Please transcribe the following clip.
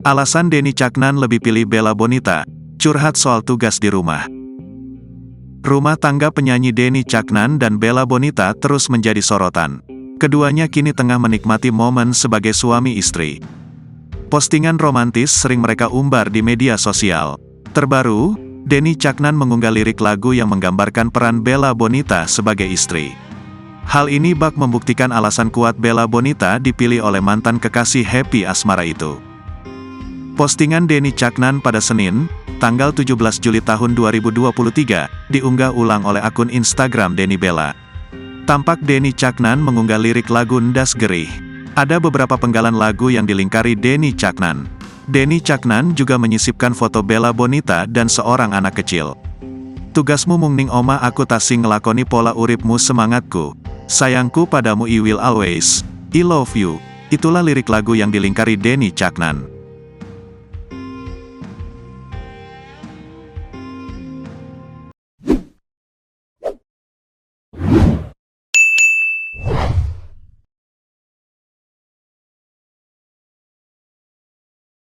Alasan Denny Caknan lebih pilih Bella Bonita, curhat soal tugas di rumah. Rumah tangga penyanyi Denny Caknan dan Bella Bonita terus menjadi sorotan. Keduanya kini tengah menikmati momen sebagai suami istri. Postingan romantis sering mereka umbar di media sosial. Terbaru, Denny Caknan mengunggah lirik lagu yang menggambarkan peran Bella Bonita sebagai istri. Hal ini bak membuktikan alasan kuat Bella Bonita dipilih oleh mantan kekasih Happy Asmara itu. Postingan Denny Caknan pada Senin, tanggal 17 Juli tahun 2023, diunggah ulang oleh akun Instagram Denny Bella. Tampak Denny Caknan mengunggah lirik lagu Ndas Gerih. Ada beberapa penggalan lagu yang dilingkari Denny Caknan. Denny Caknan juga menyisipkan foto Bella Bonita dan seorang anak kecil. Tugasmu mungning oma aku tasing ngelakoni pola uripmu semangatku. Sayangku padamu I will always, I love you. Itulah lirik lagu yang dilingkari Denny Caknan.